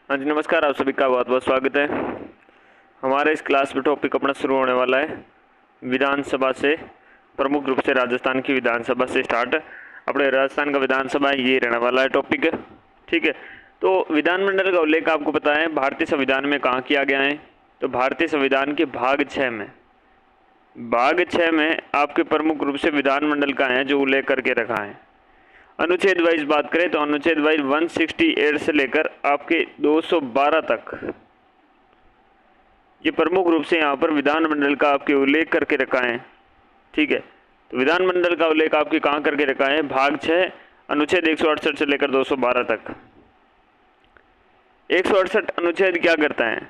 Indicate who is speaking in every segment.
Speaker 1: हाँ जी नमस्कार, आप सभी का बहुत बहुत स्वागत है। हमारे इस क्लास में टॉपिक अपना शुरू होने वाला है विधानसभा से, प्रमुख रूप से राजस्थान की विधानसभा से स्टार्ट। अपने राजस्थान का विधानसभा ये रहने वाला है टॉपिक, ठीक है। तो विधानमंडल का उल्लेख आपको पता है भारतीय संविधान में कहाँ किया गया है? तो भारतीय संविधान के भाग 6 में आपके प्रमुख रूप से विधानमंडल का है जो उल्लेख करके रखा है। अनुच्छेद वाइज बात करें तो अनुच्छेद वाइज 168 से लेकर आपके 212 तक ये प्रमुख रूप से यहाँ पर विधानमंडल का आपके उल्लेख करके रखा है, ठीक है। तो विधानमंडल का उल्लेख आपके कहाँ करके रखा है? भाग 6 अनुच्छेद 168 से लेकर 212 तक। 168 अनुच्छेद क्या करता है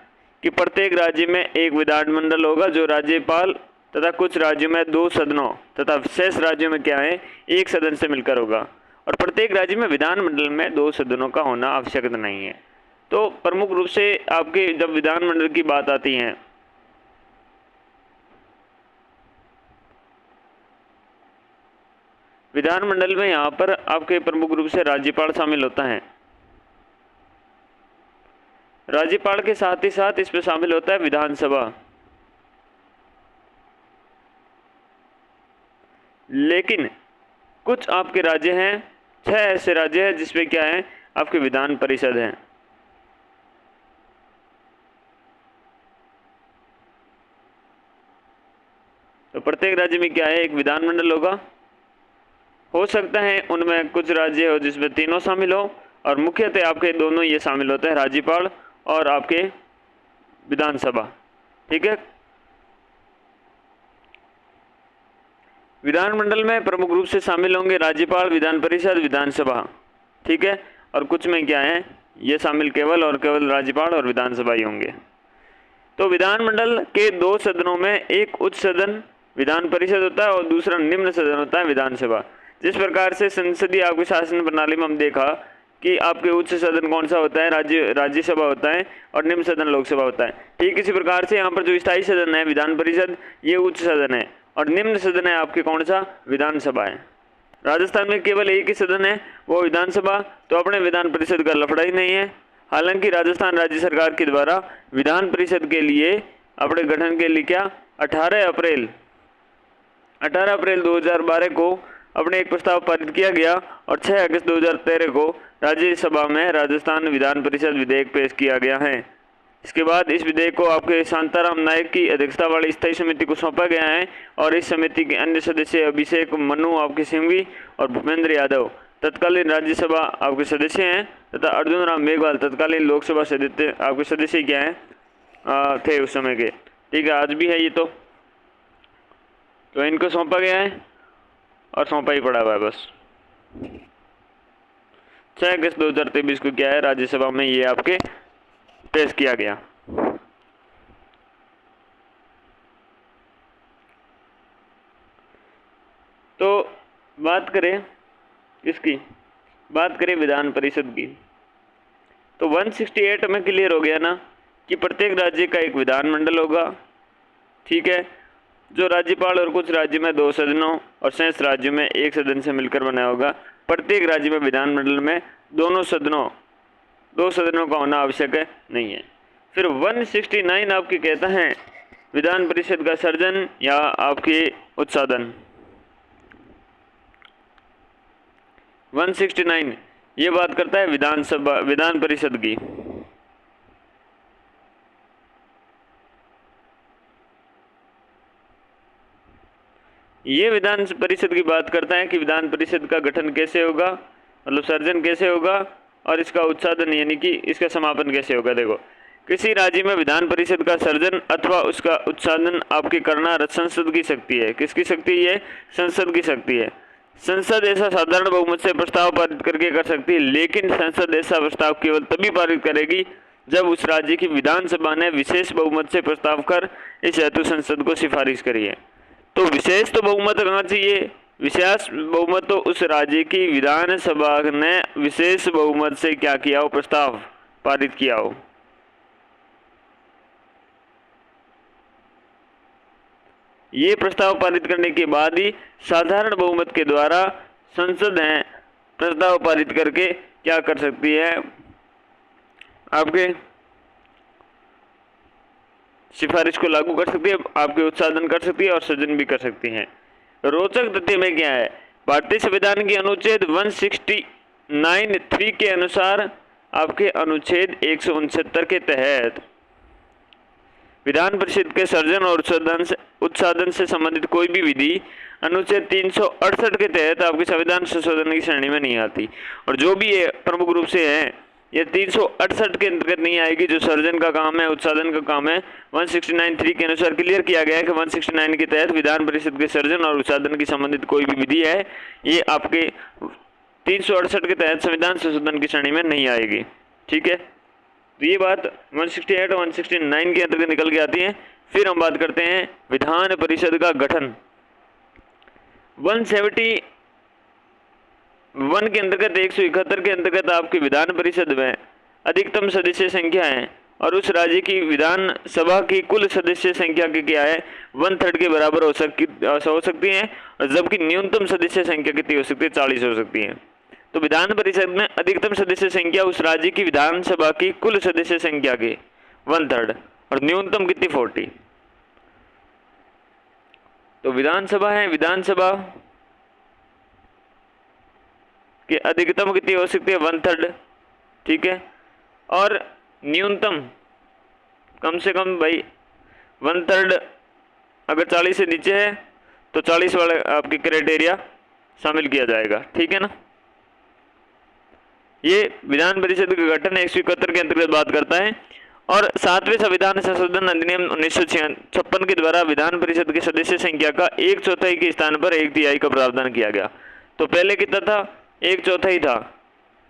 Speaker 1: कि प्रत्येक राज्य में एक विधानमंडल होगा जो राज्यपाल तथा कुछ राज्यों में 2 सदनों तथा शेष राज्यों में क्या है, एक सदन से मिलकर होगा। और प्रत्येक राज्य में विधानमंडल में 2 सदनों का होना आवश्यक नहीं है। तो प्रमुख रूप से आपके जब विधानमंडल की बात आती है विधानमंडल में यहाँ पर आपके प्रमुख रूप से राज्यपाल शामिल होता है। राज्यपाल के साथ ही साथ इसमें शामिल होता है विधानसभा। लेकिन कुछ आपके राज्य हैं, 6 ऐसे राज्य हैं जिसमें क्या है, आपके विधान परिषद है। तो प्रत्येक राज्य में क्या है, एक विधानमंडल होगा। हो सकता है उनमें कुछ राज्य हो जिसमें तीनों शामिल हो, और मुख्यतः आपके दोनों ये शामिल होते हैं, राज्यपाल और आपके विधानसभा, ठीक है। विधानमंडल में प्रमुख रूप से शामिल होंगे राज्यपाल, विधान परिषद, विधानसभा, ठीक है। और कुछ में क्या है, ये शामिल केवल और केवल राज्यपाल और विधानसभा ही होंगे। तो विधानमंडल के 2 सदनों में एक उच्च सदन विधान परिषद होता है और दूसरा निम्न सदन होता है विधानसभा। जिस प्रकार से संसदीय आपकी शासन प्रणाली में हम देखा कि आपके उच्च सदन कौन सा होता है, राज्यसभा होता है, और निम्न सदन लोकसभा होता है। ठीक इसी प्रकार से यहाँ पर जो स्थायी सदन है विधान परिषद, ये उच्च सदन है, और निम्न सदन है आपके कौन सा, विधानसभा है। राजस्थान में केवल एक ही सदन है, वो विधानसभा। तो अपने विधान परिषद का लफड़ा ही नहीं है। हालांकि राजस्थान राज्य सरकार के द्वारा विधान परिषद के लिए अपने गठन के लिए क्या 18 अप्रैल 2012 को अपने एक प्रस्ताव पारित किया गया, और 6 अगस्त 2013 को राज्यसभा में राजस्थान विधान परिषद विधेयक पेश किया गया है। इसके बाद इस विधेयक को आपके शांताराम नायक की अध्यक्षता वाली स्थायी समिति को सौंपा गया है, और इस समिति के अन्य सदस्य अभिषेक मनु आपके सिंघवी और भूपेंद्र यादव तत्कालीन राज्यसभा आपके सदस्य हैं, तथा अर्जुन राम मेघवाल तत्कालीन लोकसभा सदस्य आपके सदस्य क्या हैं, थे उस समय के, ठीक है। आज भी है ये। तो इनको सौंपा गया है और सौंपा ही पड़ा हुआ है बस। 6 अगस्त 2023 को क्या है, राज्यसभा में ये आपके पेश किया गया। तो बात करें विधान परिषद की, तो 168 में क्लियर हो गया ना कि प्रत्येक राज्य का एक विधानमंडल होगा, ठीक है, जो राज्यपाल और कुछ राज्य में 2 सदनों और शेष राज्यों में एक सदन से मिलकर बना होगा। प्रत्येक राज्य में विधानमंडल में 2 सदनों का होना आवश्यक है नहीं है। फिर 169 आपकी कहता है विधान परिषद का सर्जन या आपके उत्साधन। 169 ये बात करता है विधान परिषद की। ये विधान परिषद की बात करता है कि विधान परिषद का गठन कैसे होगा, मतलब सर्जन कैसे होगा, और इसका उत्साधन यानी कि इसका समापन कैसे होगा। देखो, किसी राज्य में विधान परिषद का सर्जन अथवा उसका उत्साधन आपकी करना संसद की शक्ति है। किसकी शक्ति है? संसद की शक्ति है। संसद ऐसा साधारण बहुमत से प्रस्ताव पारित करके कर सकती है, लेकिन संसद ऐसा प्रस्ताव केवल तभी पारित करेगी जब उस राज्य की विधानसभा ने विशेष बहुमत से प्रस्ताव कर इस हेतु संसद को सिफारिश करी है। तो विशेष तो बहुमत रहना चाहिए, विशेष बहुमत तो उस राज्य की विधानसभा ने विशेष बहुमत से क्या किया हो, प्रस्ताव पारित किया हो। ये प्रस्ताव पारित करने के बाद ही साधारण बहुमत के द्वारा संसद है प्रस्ताव पारित करके क्या कर सकती है, आपके सिफारिश को लागू कर सकती है, आपके उत्साधन कर सकती है और सृजन भी कर सकती हैं। रोचक तथ्य में क्या है, भारतीय संविधान के अनुच्छेद 169(3) के अनुसार आपके अनुच्छेद 169 के तहत विधान परिषद के सर्जन और उत्साधन से संबंधित कोई भी विधि अनुच्छेद 368 के तहत आपके संविधान संशोधन की श्रेणी में नहीं आती। और जो भी ये प्रमुख रूप से है, ये 368 के अंतर्गत नहीं आएगी। जो सर्जन का काम है, उत्साधन का काम है, 169(3) के अनुसार क्लियर किया गया है कि 169 के तहत विधान परिषद के सर्जन और उत्साधन की संबंधित कोई भी विधि है, ये आपके 368 के तहत संविधान संशोधन की श्रेणी में नहीं आएगी। ठीक है, तो ये बात 168 और 169 के अंतर्गत निकल के आती है। फिर हम बात करते हैं विधान परिषद का गठन। 171 के अंतर्गत 171 के अंतर्गत आपकी विधान परिषद में अधिकतम सदस्य संख्या है और उस राज्य की विधान सभा की कुल सदस्य संख्या की क्या है, 1/3 के बराबर हो सकती है। और जबकि न्यूनतम सदस्य संख्या कितनी हो सकती है, 40 हो सकती है। तो विधान परिषद में अधिकतम सदस्य संख्या उस राज्य की विधानसभा की कुल सदस्य संख्या के 1/3 और न्यूनतम कितनी, 40। तो विधानसभा है, विधानसभा कि अधिकतम कितनी हो सकती है, 1/3। ठीक है, और न्यूनतम कम से कम भाई 1/3, अगर 40 से नीचे है तो 40 वाले आपके क्राइटेरिया शामिल किया जाएगा। ठीक है ना। ये विधान परिषद का गठन 171 के अंतर्गत बात करता है। और 7वें संविधान संशोधन अधिनियम 1956 के द्वारा विधान परिषद की सदस्य संख्या का 1/4 के स्थान पर 1/3 का प्रावधान किया गया। तो पहले कितना था, 1/4 था,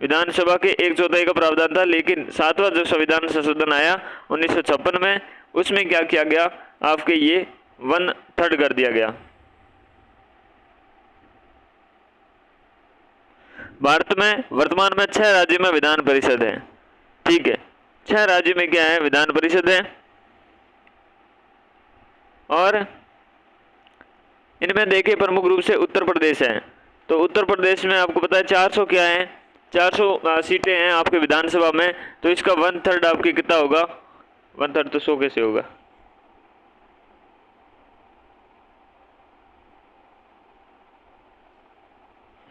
Speaker 1: विधानसभा के 1/4 का प्रावधान था। लेकिन 7वां जो संविधान संशोधन आया 1956 में, उसमें क्या किया गया, आपके ये 1/3 कर दिया गया। भारत में वर्तमान में 6 राज्यों में विधान परिषद है। ठीक है, 6 राज्यों में क्या है, विधान परिषद है। और इनमें देखिए प्रमुख रूप से उत्तर प्रदेश है। तो उत्तर प्रदेश में आपको पता है 400 क्या है, 400 सीटें हैं आपके विधानसभा में। तो इसका 1/3 आपकी कितना होगा, 1/3 तो 100 कैसे होगा,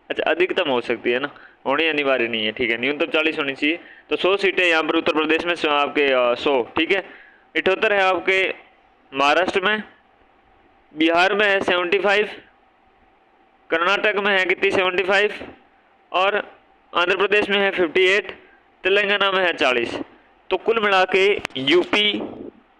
Speaker 1: अच्छा अधिकतम हो सकती है ना, होनी अनिवार्य नहीं है। ठीक है, न्यूनतम 40 होनी चाहिए। तो 100 सीटें यहाँ पर उत्तर प्रदेश में आपके 100। ठीक है, 78 है आपके महाराष्ट्र में, बिहार में है 75, कर्नाटक में है कितनी 75, और आंध्र प्रदेश में है 58, तेलंगाना में है 40। तो कुल मिला के यूपी,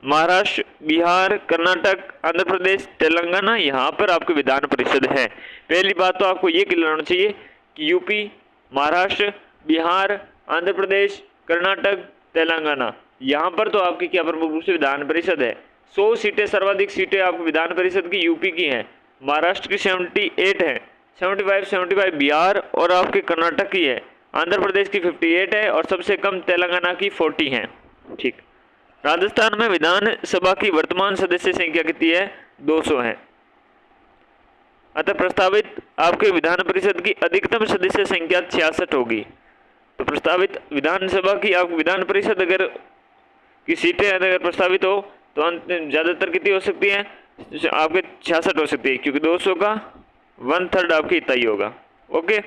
Speaker 1: महाराष्ट्र, बिहार, कर्नाटक, आंध्र प्रदेश, तेलंगाना, यहाँ पर आपकी विधान परिषद है। पहली बात तो आपको ये क्लियर होना चाहिए कि यूपी, महाराष्ट्र, बिहार, आंध्र प्रदेश, कर्नाटक, तेलंगाना, यहाँ पर तो आपकी क्या प्रमुख रूप से विधान परिषद है। 100 सीटें, सर्वाधिक सीटें आपकी विधान परिषद की यूपी की हैं, महाराष्ट्र की 78 है, 75 बिहार और आपके कर्नाटक की है, आंध्र प्रदेश की 58 है और सबसे कम तेलंगाना की 40 है। ठीक, राजस्थान में विधानसभा की वर्तमान सदस्य संख्या कितनी है, 200 है। अतः प्रस्तावित आपके विधान परिषद की अधिकतम सदस्य संख्या 66 होगी। तो प्रस्तावित विधानसभा की आप विधान परिषद अगर की सीटें अगर प्रस्तावित हो तो ज्यादातर कितनी हो सकती है, आपके 66 हो सकती है, क्योंकि 200 का 1/3 आपकी इतना ही होगा। ओके,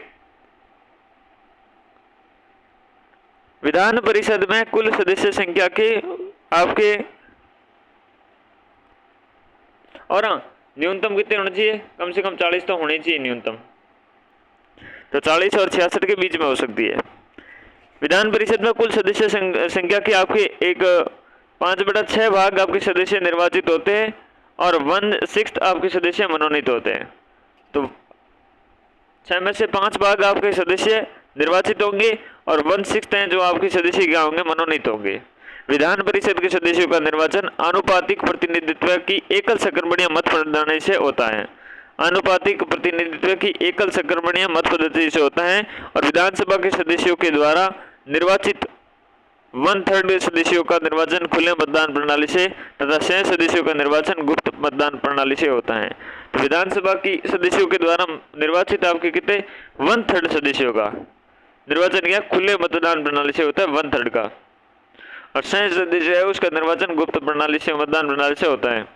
Speaker 1: विधान परिषद में कुल सदस्य संख्या के आपके, और हाँ न्यूनतम कितने होने चाहिए, कम से कम 40 तो होने चाहिए न्यूनतम। तो 40 और 66 के बीच में हो सकती है। विधान परिषद में कुल सदस्य संख्या के आपके 5/6 भाग आपके सदस्य निर्वाचित होते हैं और 1/6 आपके सदस्य मनोनीत होते हैं। तो 6 में से 5 भाग आपके सदस्य निर्वाचित होंगे और 1/6 हैं जो आपके सदस्य क्या होंगे, मनोनीत होंगे। विधान परिषद के सदस्यों का निर्वाचन आनुपातिक प्रतिनिधित्व की एकल संक्रमणीय मत प्रणाली से होता है। आनुपातिक प्रतिनिधित्व की एकल संक्रमणीय मत पद्धति से होता है और विधानसभा के सदस्यों के द्वारा निर्वाचित 1/3 सदस्यों का निर्वाचन खुले मतदान प्रणाली से तथा 6 सदस्यों का निर्वाचन गुप्त मतदान प्रणाली से होता है। तो विधानसभा की सदस्यों के द्वारा निर्वाचित आपके कितने 1/3 सदस्यों का निर्वाचन क्या खुले मतदान प्रणाली से होता है, 1/3 का। और संसद जो है उसका निर्वाचन गुप्त प्रणाली से, मतदान प्रणाली से होता है।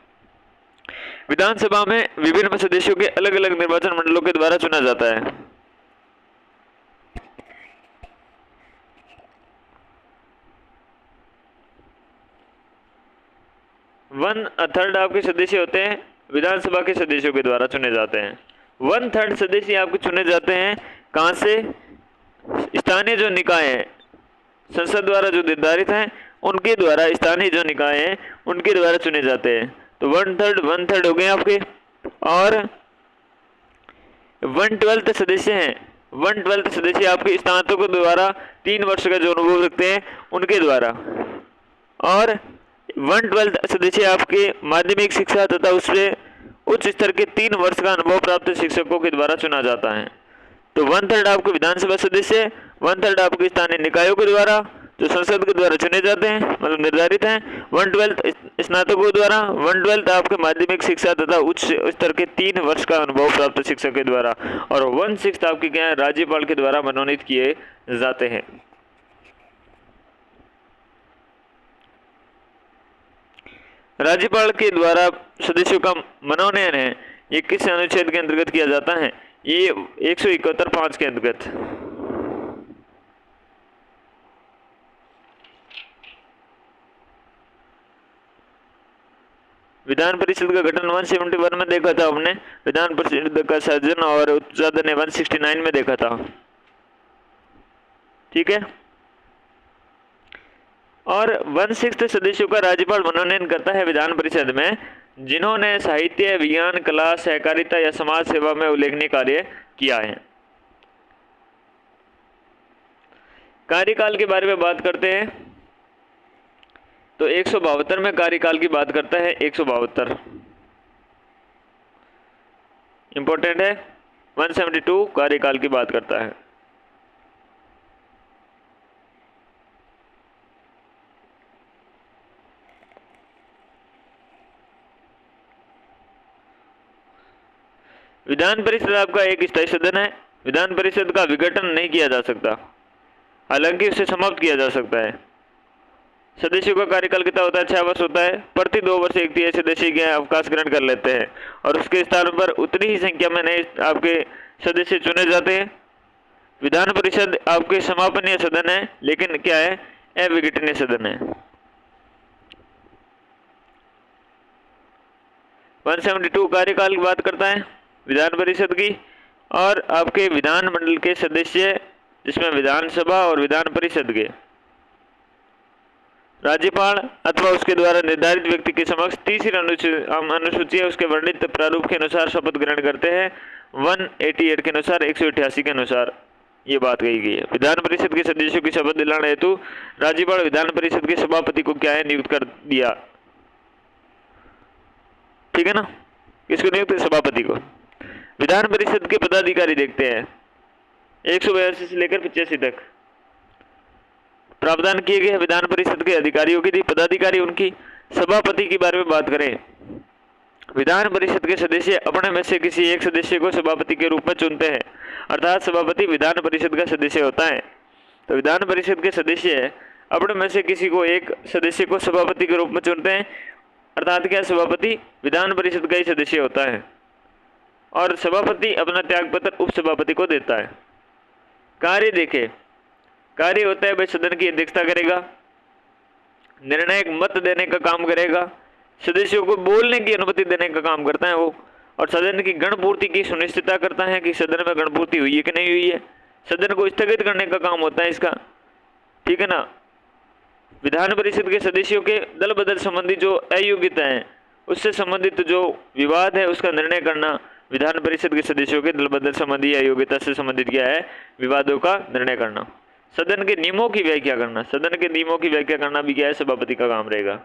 Speaker 1: विधानसभा में विभिन्न सदस्यों के अलग अलग निर्वाचन मंडलों के द्वारा चुना जाता है। 1/3 आपके सदस्य होते हैं विधानसभा के सदस्यों के द्वारा चुने जाते हैं। 1/3 सदस्य आपके चुने जाते हैं कहाँ से? स्थानीय जो निकाय हैं, संसद द्वारा जो निर्धारित हैं, उनके द्वारा, स्थानीय जो निकाय हैं उनके द्वारा चुने जाते हैं। तो 1/3 हो गए आपके। और 1/12 सदस्य हैं, 1/12 सदस्य आपके स्नातकों के द्वारा 3 वर्ष का जो अनुभव रखते हैं उनके द्वारा। और 1/12 सदस्य आपके माध्यमिक शिक्षा तथा उससे उच्च स्तर के 3 वर्ष का अनुभव प्राप्त शिक्षकों के द्वारा चुना जाता है। तो 1/3 आपके विधानसभा सदस्य, 1/3 आपके स्थानीय निकायों के द्वारा जो संसद के द्वारा चुने जाते हैं, मतलब निर्धारित हैं, 1/12 स्नातकों द्वारा, 1/12 आपके माध्यमिक शिक्षा तथा उच्च स्तर के 3 वर्ष का अनुभव प्राप्त शिक्षक के द्वारा, और 1/6 आपके क्या है? राज्यपाल के द्वारा मनोनीत किए जाते हैं। राज्यपाल के द्वारा सदस्यों का मनोनयन है, ये किस अनुच्छेद के अंतर्गत किया जाता है? ये 171(5) के अंतर्गत। विधान परिषद का गठन 171 में देखा था हमने, विधान परिषद का सृजन और उत्पादन 169 में देखा था। ठीक है। और 1/6 सदस्यों का राज्यपाल मनोनयन करता है विधान परिषद में जिन्होंने साहित्य, विज्ञान, कला, सहकारिता या समाज सेवा में उल्लेखनीय कार्य किया है। कार्यकाल के बारे में बात करते हैं तो 172 में कार्यकाल की बात करता है। 172 इंपॉर्टेंट है। 172 कार्यकाल की बात करता है। विधान परिषद आपका एक स्थायी सदन है। विधान परिषद का विघटन नहीं किया जा सकता, हालांकि उसे समाप्त किया जा सकता है। सदस्यों का कार्यकाल कितना होता है? 6 वर्ष होता है। प्रति 2 वर्ष एक तिहाई सदस्य के अवकाश ग्रहण कर लेते हैं और उसके स्थान पर उतनी ही संख्या में नए आपके सदस्य चुने जाते हैं। विधान परिषद आपके समापनीय सदन है, लेकिन क्या है? अविघटनीय सदन है। 172 कार्यकाल की बात करता है विधान परिषद की। और आपके विधानमंडल के सदस्य, जिसमें विधानसभा और विधान परिषद के राज्यपाल अथवा उसके द्वारा निर्धारित व्यक्ति के समक्ष तीसरी अनुसूची है उसके वर्णित प्रारूप के अनुसार शपथ ग्रहण करते हैं। 188 के अनुसार, 188 के अनुसार ये बात कही गई है। विधान परिषद के सदस्यों की शपथ दिलाने हेतु राज्यपाल विधान परिषद के सभापति को क्या है? नियुक्त कर दिया। ठीक है ना? किसको नियुक्त? सभापति को। विधान परिषद के पदाधिकारी देखते हैं 182 से लेकर 85 तक प्रावधान किए गए विधान परिषद के अधिकारियों की थी, पदाधिकारी उनकी। सभापति के बारे में बात करें, विधान परिषद के सदस्य अपने में से किसी एक सदस्य को सभापति के रूप में चुनते हैं, अर्थात सभापति विधान परिषद का सदस्य होता है। तो विधान परिषद के सदस्य अपने में से किसी को एक सदस्य को सभापति के रूप में चुनते हैं, अर्थात क्या? सभापति विधान परिषद का ही सदस्य होता है। और सभापति अपना त्यागपत्र उपसभापति को देता है। कार्य देखे, कार्य होता है भाई सदन की अध्यक्षता करेगा, निर्णायक मत देने का काम करेगा, सदस्यों को बोलने की अनुमति देने का काम करता है वो, और सदन की गणपूर्ति की सुनिश्चितता करता है कि सदन में गणपूर्ति हुई है कि नहीं हुई है। सदन को स्थगित करने का काम होता है इसका। ठीक है ना? विधान परिषद के सदस्यों के दल बदल संबंधी जो अयोग्यता है, उससे संबंधित जो विवाद है उसका निर्णय करना। विधान परिषद के सदस्यों के दल बदल संबंधी अयोग्यता से संबंधित क्या है? विवादों का निर्णय करना। सदन के नियमों की व्याख्या करना, सदन के नियमों की व्याख्या करना भी क्या है? सभापति का काम रहेगा।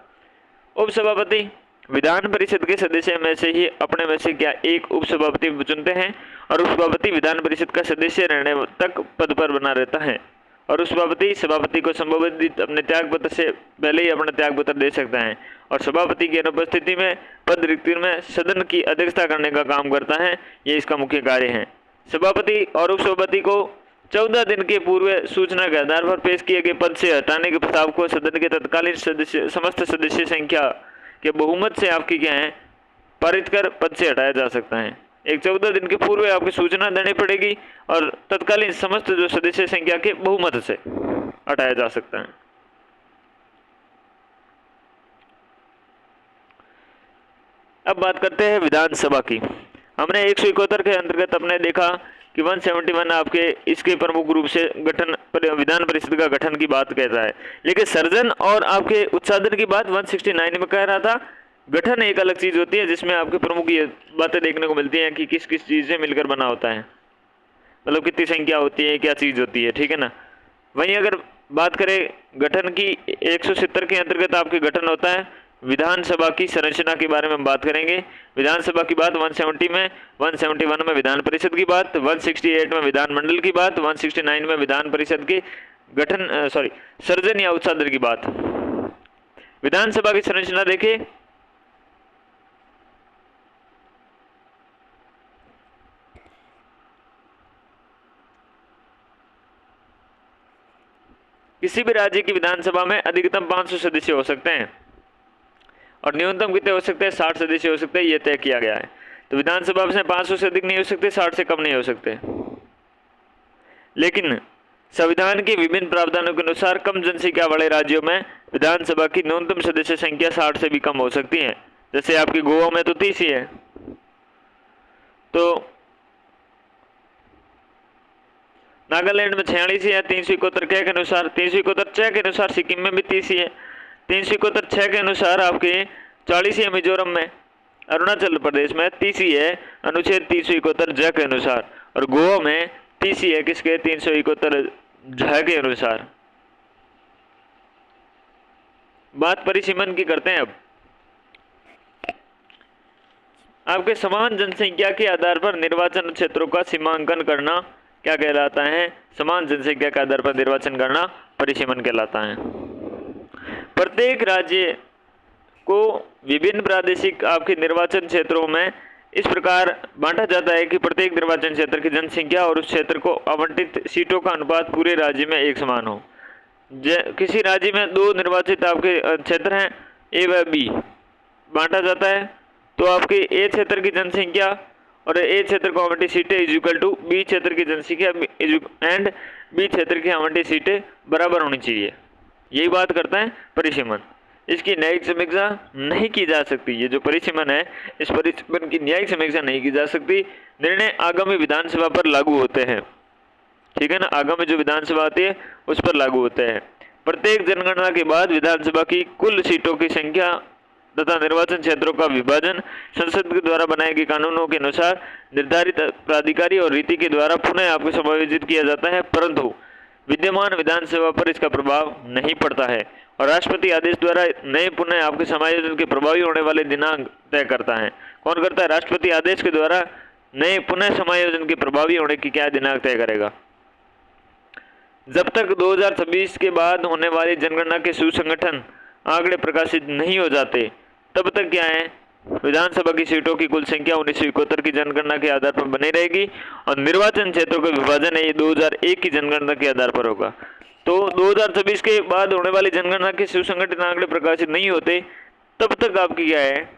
Speaker 1: उपसभापति विधान परिषद के सदस्य में से ही अपने में से क्या एक उपसभापति चुनते हैं, और उपसभापति विधान परिषद का सदस्य रहने तक पद पर बना रहता है। और उपसभापति सभापति को संबोधित अपने त्यागपत्र से पहले ही अपना त्यागपत्र दे सकता है, और सभापति की अनुपस्थिति में पद रिक्ति में सदन की अध्यक्षता करने का काम करता है। ये इसका मुख्य कार्य है। सभापति और उपसभापति को 14 दिन के पूर्व सूचना के आधार पर पेश किए गए पद से हटाने के प्रस्ताव को सदन के तत्कालीन समस्त सदस्य संख्या के बहुमत से आपकी क्या है पारित कर पद से हटाया जा सकता है। एक 14 दिन के पूर्व आपकी सूचना देनी पड़ेगी और तत्कालीन समस्त जो सदस्य संख्या के बहुमत से हटाया जा सकता है। अब बात करते हैं विधानसभा की। हमने 171 के अंतर्गत हमने देखा कि 171 आपके इसके प्रमुख रूप से गठन विधान परिषद का गठन की बात कहता है, लेकिन सर्जन और आपके उत्साधन की बात 169 में कह रहा था। गठन एक अलग चीज होती है जिसमें आपके प्रमुख ये बातें देखने को मिलती हैं कि किस किस चीज से मिलकर बना होता है, मतलब कितनी संख्या होती है, क्या चीज होती है, ठीक है ना। वहीं अगर बात करें गठन की 170 के अंतर्गत आपके गठन होता है विधानसभा की संरचना के बारे में हम बात करेंगे। विधानसभा की बात 170 में, 171 में विधान परिषद की बात, 168 में विधानमंडल की बात, 169 में विधान परिषद के गठन सर्जन या उत्साधन की बात। विधानसभा की संरचना देखिए, किसी भी राज्य की विधानसभा में अधिकतम 500 सदस्य हो सकते हैं और न्यूनतम कितने हो सकते हैं, 60 सदस्य हो सकते हैं, यह तय किया गया है। तो विधानसभा में 500 से अधिक नहीं हो सकते, 60 से कम नहीं हो सकते। लेकिन संविधान के विभिन्न प्रावधानों के अनुसार कम जनसंख्या वाले राज्यों में विधानसभा की न्यूनतम सदस्य संख्या 60 से भी कम हो सकती है। जैसे आपकी गोवा में तो 30 ही है, तो नागालैंड में 46 है 371 के अनुसार, 371 6 के अनुसार सिक्किम में भी 30 है, 371 6 के अनुसार आपके 40 है मिजोरम में, अरुणाचल प्रदेश में 30 है अनुच्छेद 371 ज के अनुसार, और गोवा में 30 है किसके 371 ज के अनुसार। बात परिसीमन की करते हैं। अब आपके समान जनसंख्या के आधार पर निर्वाचन क्षेत्रों का सीमांकन करना क्या कहलाता है, समान जनसंख्या के आधार पर निर्वाचन करना परिसीमन कहलाता है। प्रत्येक राज्य को विभिन्न प्रादेशिक आपके निर्वाचन क्षेत्रों में इस प्रकार बांटा जाता है कि प्रत्येक निर्वाचन क्षेत्र की जनसंख्या और उस क्षेत्र को आवंटित सीटों का अनुपात पूरे राज्य में एक समान हो। किसी राज्य में 2 निर्वाचित आपके क्षेत्र हैं ए व बी, बांटा जाता है तो आपके ए क्षेत्र की जनसंख्या और ए क्षेत्र को आवंटित सीटें इज इक्वल टू बी क्षेत्र की जनसंख्या एंड बी क्षेत्र की आवंटित सीटें बराबर होनी चाहिए। यही बात करता है परिसीमन। इसकी न्यायिक समीक्षा नहीं की जा सकती। ये जो परिसीमन है, इस परिसीमन की न्यायिक समीक्षा नहीं की जा सकती। निर्णय आगामी विधानसभा पर लागू होते हैं, ठीक है ना, आगामी जो विधानसभा आती है उस पर लागू होते हैं। प्रत्येक जनगणना के बाद विधानसभा की कुल सीटों की संख्या तथा निर्वाचन क्षेत्रों का विभाजन संसद के द्वारा बनाए गए कानूनों के अनुसार निर्धारित प्राधिकारी और रीति के द्वारा पुनः आपको समायोजित किया जाता है, परंतु विद्यमान विधानसभा पर इसका प्रभाव नहीं पड़ता है और राष्ट्रपति आदेश द्वारा नए पुनः आपके समायोजन के प्रभावी होने वाले दिनांक तय करता है। कौन करता है? राष्ट्रपति आदेश के द्वारा नए पुनः समायोजन के प्रभावी होने की क्या दिनांक तय करेगा। जब तक 2026 के बाद होने वाली जनगणना के सुसंगठन आंकड़े प्रकाशित नहीं हो जाते तब तक क्या है, विधानसभा की सीटों की कुल संख्या 1971 की जनगणना के आधार पर बनी रहेगी और निर्वाचन क्षेत्रों का विभाजन है ये 2001 की जनगणना के आधार पर होगा। तो 2026 के बाद होने वाली जनगणना के सुसंगठित आंकड़े प्रकाशित नहीं होते तब तक आपकी क्या है,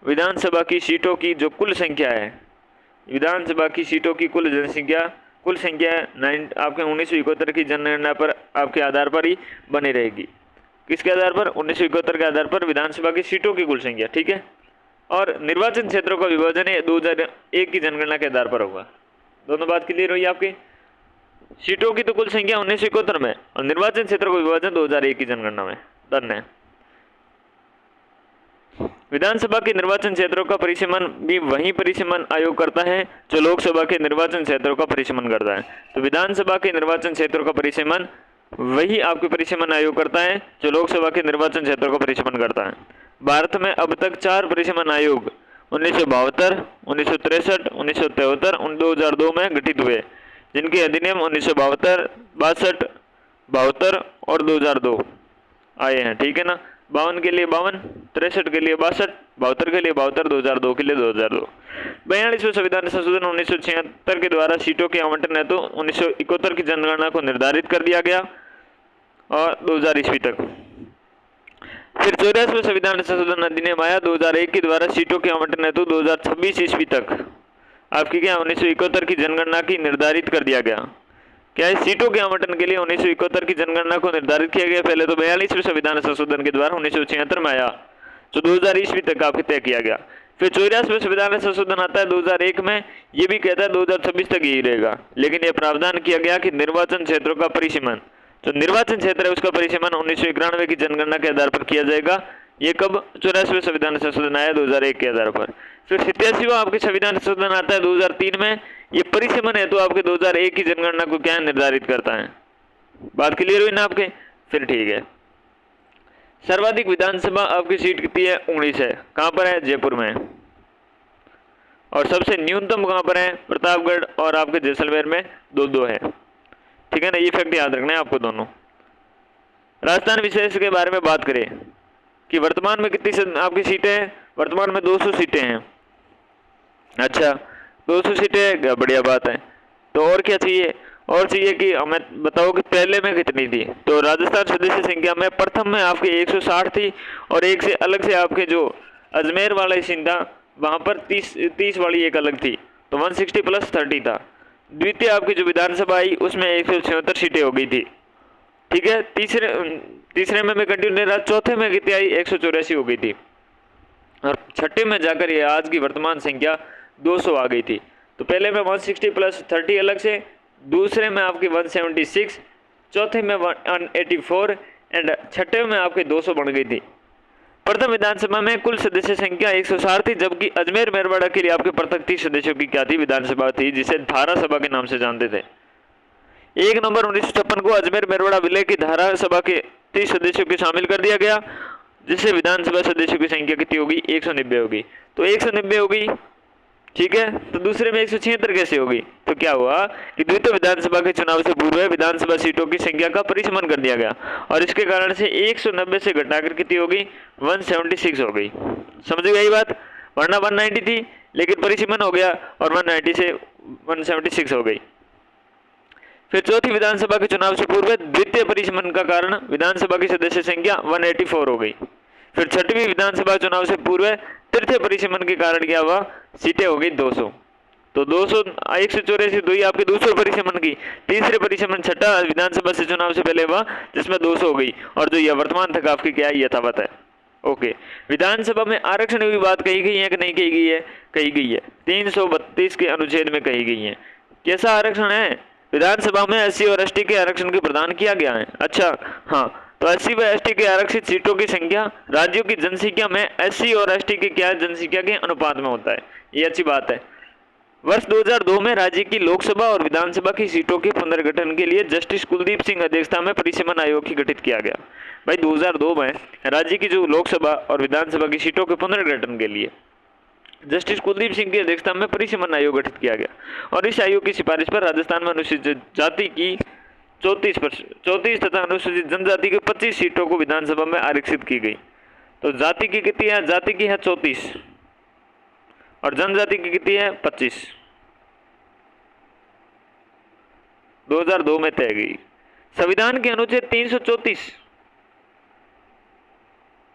Speaker 1: विधानसभा की सीटों की जो कुल संख्या है, विधानसभा की सीटों की कुल जनसंख्या कुल संख्या आपके 1971 की जनगणना पर आपके आधार पर ही बनी रहेगी। किसके आधार पर? 1971 के आधार पर विधानसभा की सीटों की कुल संख्या, ठीक है। और निर्वाचन क्षेत्रों का विभाजन है 2001 की जनगणना के आधार पर होगा। दोनों बात क्लियर हुई आपकी। सीटों की तो कुल संख्या 1971 में और निर्वाचन क्षेत्रों का विभाजन 2001 की जनगणना में। डन है। विधानसभा के निर्वाचन क्षेत्रों का परिसीमन भी वही परिसीमन आयोग करता है जो लोकसभा के निर्वाचन क्षेत्रों का परिसीमन करता है। तो विधानसभा के निर्वाचन क्षेत्रों का परिसीमन वही आपके परिसीमन आयोग करता है जो लोकसभा के निर्वाचन क्षेत्रों का परिसीमन करता है। भारत में अब तक 4 परिसीमन आयोग 1972, 1963, 1973 और 2002 में गठित हुए, जिनके अधिनियम 1972, 62, 72 और 2002 आए हैं, ठीक है ना। 52 के लिए 52, 63 के लिए 62, 72 के लिए 72, 2002 के लिए 2002। 42वें संविधान संशोधन 1976 के द्वारा सीटों के आवंटन हेतु 1971 की जनगणना को निर्धारित कर दिया गया और 2000 ईस्वी तक। फिर 84वें संविधान संशोधन अधिनियम आया 2001 के द्वारा सीटों के आवंटन हेतु 2026 ईस्वी तक आपकी क्या 1971 की जनगणना की निर्धारित कर दिया गया। क्या है, सीटों के आवंटन के लिए 1971 की जनगणना को निर्धारित किया गया। पहले तो 42वें संविधान संशोधन के द्वारा 1976 में आया, जो 2000 ईस्वी तक आपके तय किया गया। फिर 84वें संविधान संशोधन आता है 2001 में, ये भी कहता है 2026 तक यही रहेगा, लेकिन यह प्रावधान किया गया कि निर्वाचन क्षेत्रों का परिसीमन, जो निर्वाचन क्षेत्र है उसका परिसीमन 1991 की जनगणना के आधार पर किया जाएगा। ये कब 84वें संविधान संशोधन आया 2001 के आधार पर। फिर 87वां आपके संविधान संशोधन आता है 2003 में, ये परिसीमन है तो आपके 2001 की जनगणना को क्या निर्धारित करता है। बात क्लियर हुई ना आपके? फिर ठीक है। सर्वाधिक विधानसभा आपकी सीट कितनी है? 19 है। कहां पर है? जयपुर में। और सबसे न्यूनतम कहां पर है? प्रतापगढ़ और आपके जैसलमेर में 2-2 है। ठीक है ना, ये फैक्ट याद रखना है आपको दोनों। राजस्थान विशेष के बारे में बात करें कि वर्तमान में कितनी आपकी सीटें हैं? वर्तमान में 200 सीटें हैं। अच्छा, 200 सीटें, बढ़िया बात है। तो और क्या चाहिए? और चाहिए कि हमें बताओ कि पहले में कितनी थी। तो राजस्थान सदस्य संख्या में प्रथम में आपके 160 थी और एक से अलग से आपके जो अजमेर वाला सीन था वहां पर 30 वाली एक अलग थी, तो 160 + 30 था। द्वितीय आपकी जो विधानसभा आई उसमें 176 सीटें हो गई थी। ठीक है, तीसरे में मैं कंटिन्यू रहा। चौथे में कितनी आई? 184 हो गई थी। और छठे में जाकर ये आज की वर्तमान संख्या 200 आ गई थी। तो पहले में 160 + 30 अलग से, दूसरे में आपकी 176, चौथे में 184 एंड छठे में आपके 200 बन गई थी। प्रथम विधानसभा में कुल सदस्य संख्या 160 थी, जबकि अजमेर मेरवाड़ा के लिए आपके पृथक 30 सदस्यों की क्या थी? विधानसभा थी, जिसे धारा सभा के नाम से जानते थे। 1 नवंबर 1956 को अजमेर मेरवाड़ा विलय की धारा सभा के 30 सदस्यों को शामिल कर दिया गया, जिससे विधानसभा सदस्यों की संख्या कितनी होगी? 190 होगी। तो 190 होगी, ठीक है। तो दूसरे में 176 कैसे होगी? तो क्या हुआ कि द्वितीय विधानसभा के चुनाव से पूर्व विधानसभा सीटों की संख्या का परिसीमन कर दिया गया और इसके कारण से 190 से घटाकर कितनी होगी? 176 हो गई। समझ गई यही बात? वरना 190 थी लेकिन परिसीमन हो गया और 190 से 176 हो गई। फिर चौथी विधानसभा के चुनाव से पूर्व द्वितीय परिसीमन का कारण विधानसभा की सदस्य संख्या 184 हो गई। फिर छठवीं विधानसभा चुनाव से पूर्व तृतीय परिसीमन के कारण क्या हुआ? सीटें हो गई 200। तो 200 184 2 आपके दूसरे परिसीमन की, तीसरे परिसीमन छठा विधानसभा से चुनाव से पहले हुआ जिसमें 200 हो गई और जो यह वर्तमान तक आपकी क्या है? यथावत है। ओके, विधानसभा में आरक्षण की बात कही गई है कि नहीं कही गई है? कही गई है, 332 के अनुच्छेद में कही गई है। कैसा आरक्षण है? विधानसभा में SC और ST के आरक्षण की प्रदान किया गया है। अच्छा हाँ, तो SC व ST के आरक्षित सीटों की संख्या राज्यों की जनसंख्या में SC और ST की क्या जनसंख्या के अनुपात में होता है। ये अच्छी बात है। वर्ष 2002 में राज्य की लोकसभा और विधानसभा की सीटों के पुनर्गठन के लिए जस्टिस कुलदीप सिंह अध्यक्षता में परिसीमन आयोग की गठित किया गया। भाई 2002 में राज्य की जो लोकसभा और विधानसभा की सीटों के पुनर्गठन के लिए जस्टिस कुलदीप सिंह की अध्यक्षता में परिसीमन आयोग गठित किया गया और इस आयोग की सिफारिश पर राजस्थान में अनुसूचित जाति की 34 तथा अनुसूचित जनजाति की 25 सीटों को विधानसभा में आरक्षित की गई। तो जाति की कितनी है? जाति की है 34 और जनजाति की कितनी है? 25। 2002 में तय गई। संविधान के अनुच्छेद 334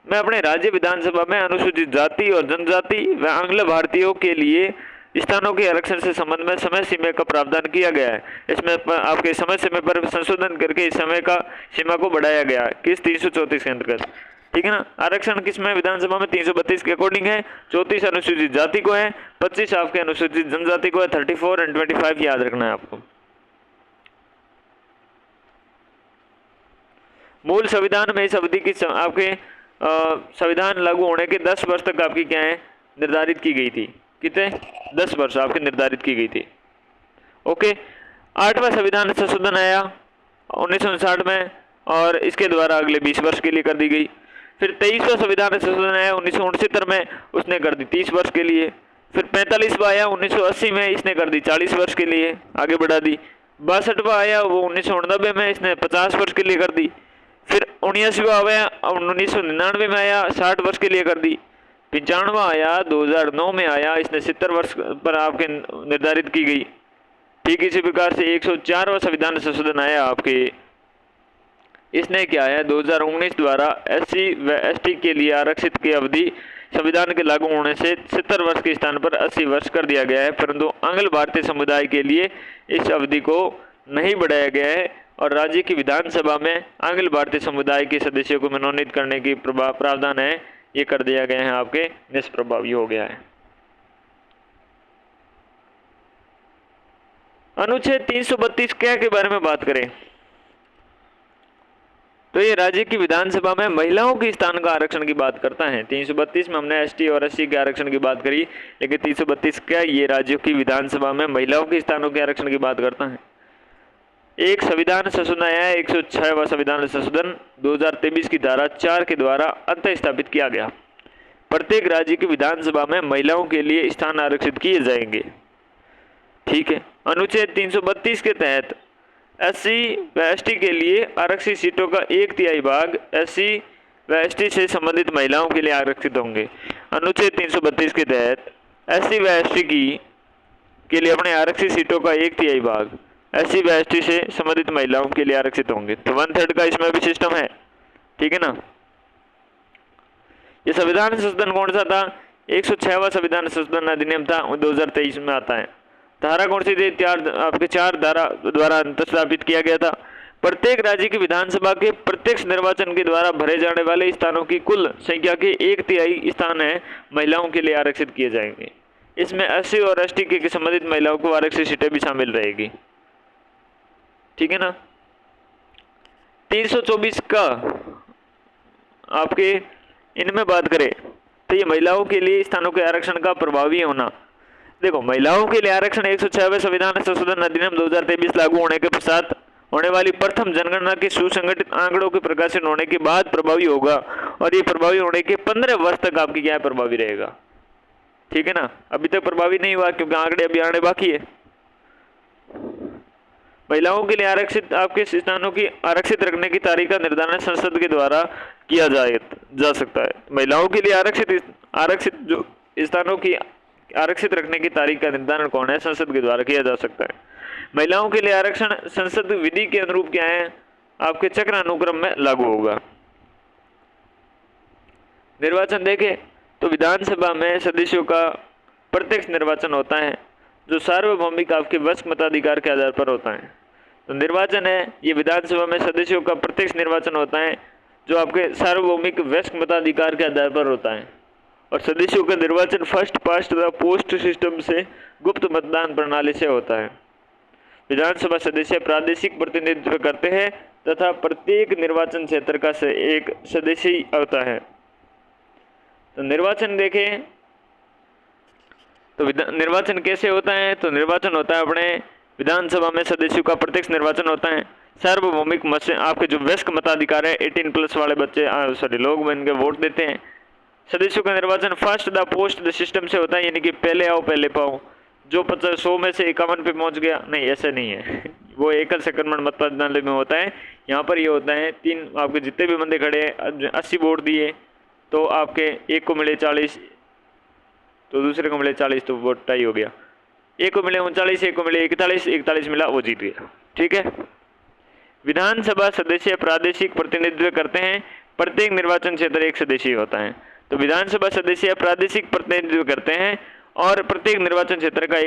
Speaker 1: में अपने राज्य विधानसभा में अनुसूचित जाति और जनजाति व आंग्ल भारतीयों के लिए स्थानों के आरक्षण से संबंध में समय सीमा का प्रावधान किया गया है। इसमें आपके समय समय पर संशोधन करके इस समय का सीमा को बढ़ाया गया है। किस 334 के अंतर्गत? ठीक है ना। आरक्षण किसमें? विधानसभा में 332 के अकॉर्डिंग है। 34 अनुसूचित जाति को है, 25 आपके अनुसूचित जनजाति को है, 34 और 25 याद रखना है आपको। मूल संविधान में इस अवधि की आपके संविधान लागू होने के 10 वर्ष तक आपकी क्या है? निर्धारित की गई थी। कितने? 10 वर्ष आपके निर्धारित की गई थी। ओके, 8वां संविधान संशोधन आया 1959 में और इसके द्वारा अगले 20 वर्ष के लिए कर दी गई। फिर 23वां संविधान संशोधन आया 1969 में, उसने कर दी 30 वर्ष के लिए। फिर 45वां आया 1980 में, इसने कर दी 40 वर्ष के लिए, आगे बढ़ा दी। 62वां आया वो 1989 में, इसने 50 वर्ष के लिए कर दी। फिर 79वां आया 1999 में आया, 60 वर्ष के लिए कर दी। 95वां आया 2009 में आया, इसने 70 वर्ष पर आपके निर्धारित की गई। ठीक इसी प्रकार से 104वां संविधान संशोधन आया आपके, इसने क्या है 2019 द्वारा SC व ST के लिए आरक्षित की अवधि संविधान के लागू होने से 70 वर्ष के स्थान पर 80 वर्ष कर दिया गया है, परंतु आंग्ल भारतीय समुदाय के लिए इस अवधि को नहीं बढ़ाया गया है और राज्य की विधानसभा में आंग्ल भारतीय समुदाय के सदस्यों को मनोनीत करने की प्रावधान है, ये कर दिया गया है, आपके निष्प्रभावी हो गया है। अनुच्छेद 332 क्या के बारे में बात करें तो ये राज्य की विधानसभा में महिलाओं के स्थान का आरक्षण की बात करता है। 332 में हमने ST और SC के आरक्षण की बात करी, लेकिन 332 क्या ये राज्यों की विधानसभा में महिलाओं के स्थानों के आरक्षण की बात करता है। एक संविधान संशोधन आया है, 106वां संविधान संशोधन 2023 की धारा 4 के द्वारा अंत स्थापित किया गया। प्रत्येक राज्य की विधानसभा में महिलाओं के लिए स्थान आरक्षित किए जाएंगे। ठीक है। अनुच्छेद 332 के तहत SC व ST के लिए आरक्षित सीटों का 1/3 भाग SC व ST से संबंधित महिलाओं के लिए आरक्षित होंगे। अनुच्छेद 332 के तहत SC व ST के लिए अपने आरक्षित सीटों का 1/3 भाग SC व ST से संबंधित महिलाओं के लिए आरक्षित होंगे। तो 1/3 का इसमें भी सिस्टम है। ठीक है ना। ये संविधान संशोधन कौन सा था? 106वां संविधान संशोधन अधिनियम था, 2023 में आता है। धारा कौन सी थी? आपके 4 धारा द्वारा स्थापित किया गया था। प्रत्येक राज्य की विधानसभा के प्रत्यक्ष निर्वाचन के द्वारा भरे जाने वाले स्थानों की कुल संख्या के 1/3 स्थान है महिलाओं के लिए आरक्षित किए जाएंगे। इसमें SC और ST के संबंधित महिलाओं को आरक्षित सीटें भी शामिल रहेगी। ठीक है ना। 324 का आपके इनमें बात करें तो ये महिलाओं के लिए स्थानों के आरक्षण का प्रभावी होना। देखो, महिलाओं के लिए आरक्षण 106वें संविधान संशोधन अधिनियम 2023 लागू होने के पश्चात होने वाली प्रथम जनगणना के सुसंगठित आंकड़ों के प्रकाशन होने के बाद प्रभावी होगा और ये प्रभावी होने के 15 वर्ष तक आपकी क्या है प्रभावी रहेगा। ठीक है ना। अभी तक प्रभावी नहीं हुआ क्योंकि आंकड़े अभी आने बाकी है। महिलाओं के लिए आरक्षित आपके स्थानों की आरक्षित रखने की तारीख का निर्धारण संसद के द्वारा किया जा सकता है। महिलाओं के लिए आरक्षित जो स्थानों की आरक्षित रखने की तारीख का निर्धारण कौन है? संसद के द्वारा किया जा सकता है। महिलाओं के लिए आरक्षण संसद विधि के अनुरूप क्या है? आपके चक्र अनुक्रम में लागू होगा। निर्वाचन देखें तो विधानसभा में सदस्यों का प्रत्यक्ष निर्वाचन होता है जो सार्वभौमिक आपके वयस्क मताधिकार के आधार पर होता है। तो निर्वाचन है ये विधानसभा में सदस्यों का प्रत्यक्ष निर्वाचन होता है जो आपके सार्वभौमिक वयस्क मताधिकार के आधार पर होता है और सदस्यों का निर्वाचन फर्स्ट पास्ट तथा पोस्ट सिस्टम से गुप्त मतदान प्रणाली से होता है। विधानसभा सदस्य प्रादेशिक प्रतिनिधित्व करते हैं तथा प्रत्येक निर्वाचन क्षेत्र का एक सदस्य होता है। तो निर्वाचन देखें तो निर्वाचन कैसे होता है? तो निर्वाचन होता है अपने विधानसभा में सदस्यों का प्रत्यक्ष निर्वाचन होता है। सार्वभौमिक मत से आपके जो वयस्क मताधिकार है 18+ वाले बच्चे लोग इनके वोट देते हैं। सदस्यों का निर्वाचन first the post the system से होता है, यानी कि पहले आओ पहले पाओ। जो 100 में से 51 पे पहुंच गया, नहीं ऐसा नहीं है वो एकल संक्रमण मतदान में होता है। यहाँ पर ये होता है 3 आपके जितने भी बंदे खड़े 80 वोट दिए तो आपके एक को मिले 40 तो दूसरे को मिले 40 तो वोट टाई हो गया। एक को मिले 39, एक को मिले 41 मिला, वो जीत गया। ठीक है। विधानसभा सदस्य प्रादेशिक प्रतिनिधित्व करते हैं। प्रत्येक निर्वाचन क्षेत्र एक सदस्य होता है। तो विधानसभा सदस्य प्रादेशिक प्रतिनिधित्व करते हैं और प्रत्येक निर्वाचन क्षेत्र का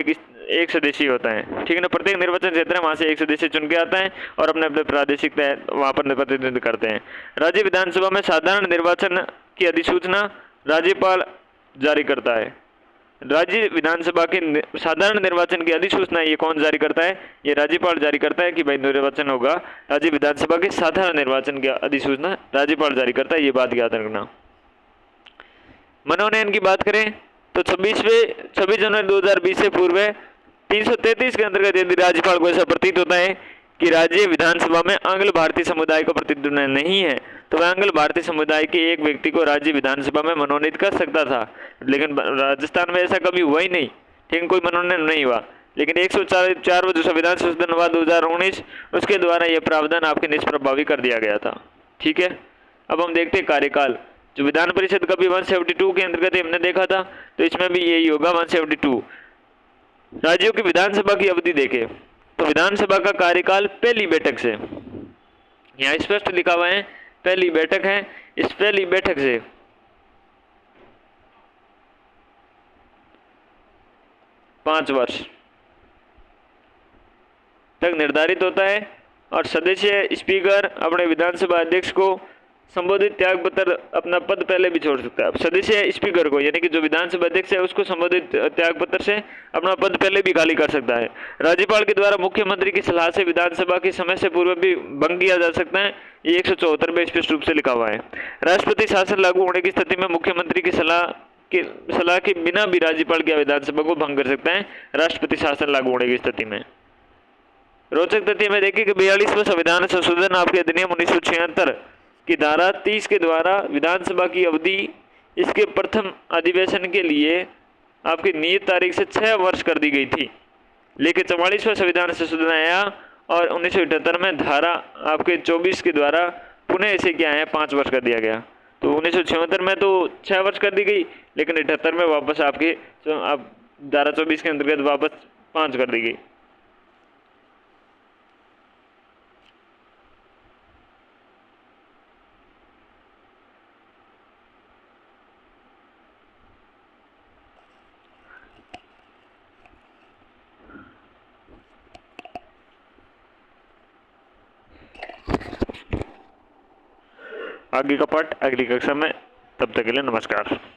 Speaker 1: एक सदस्य होता है। ठीक है ना। प्रत्येक निर्वाचन क्षेत्र वहाँ से एक सदस्य चुन के आता है और अपने अपने प्रादेशिक वहाँ पर प्रतिनिधित्व करते हैं। राज्य विधानसभा में साधारण निर्वाचन की अधिसूचना राज्यपाल जारी करता है। राज्य विधानसभा के साधारण निर्वाचन की अधिसूचना ये कौन जारी करता है? ये राज्यपाल जारी करता है कि भाई निर्वाचन होगा। राज्य विधानसभा के साधारण निर्वाचन की अधिसूचना राज्यपाल जारी करता है, ये बात याद रखना। मनोनयन की बात करें तो 26 जनवरी 2020 से पूर्व 333 के अंतर्गत यदि राज्यपाल को ऐसा प्रतीत होता है कि राज्य विधानसभा में आंग्ल भारतीय समुदाय का प्रतिनिधित्व नहीं है तो वह आंग्ल भारतीय समुदाय के एक व्यक्ति को राज्य विधानसभा में मनोनीत कर सकता था, लेकिन राजस्थान में ऐसा कभी हुआ ही नहीं। ठीक, कोई मनोनयन नहीं हुआ। लेकिन 104 जो संविधान संशोधन हुआ 2019 उसके द्वारा यह प्रावधान आपके निष्प्रभावी कर दिया गया था। ठीक है। अब हम देखते हैं कार्यकाल। जो विधान परिषद का भी 172 के अंतर्गत हमने देखा था, तो इसमें भी यही होगा 172। राज्यों की विधानसभा की अवधि देखे तो विधानसभा का कार्यकाल पहली बैठक से, यहाँ स्पष्ट लिखा हुआ है पहली बैठक है, इस पहली बैठक से 5 वर्ष तक निर्धारित होता है। और सदस्य स्पीकर अपने विधानसभा अध्यक्ष को संबोधित त्याग पत्र, अपना पद पहले भी छोड़ सकता है। अब सदस्य स्पीकर को, यानी कि जो विधानसभा अध्यक्ष है, उसको संबोधित त्याग पत्र से अपना पद पहले भी खाली कर सकता है। राज्यपाल के द्वारा मुख्यमंत्री की सलाह से विधानसभा के समय से पूर्व भी भंग किया जा सकता है, ये 174 में स्पष्ट रूप से लिखा हुआ है। राष्ट्रपति शासन लागू होने की स्थिति में मुख्यमंत्री की सलाह के बिना भी राज्यपाल क्या विधानसभा को भंग कर सकता है, राष्ट्रपति शासन लागू होने की स्थिति में। रोचक तथ्य में देखिए कि 42वां संविधान संशोधन आपके अधिनियम 1976 की धारा 30 के द्वारा विधानसभा की अवधि इसके प्रथम अधिवेशन के लिए आपकी नियत तारीख से 6 वर्ष कर दी गई थी, लेकिन 44वां संविधान संशोधन आया और 1978 में धारा आपके 24 के द्वारा पुनः इसे क्या है 5 वर्ष कर दिया गया। तो 1976 में तो 6 वर्ष कर दी गई, लेकिन 78 में वापस आपके आप धारा 24 के अंतर्गत वापस 5 कर दी गई। आगे का पार्ट अगली कक्षा में, तब तक के लिए नमस्कार।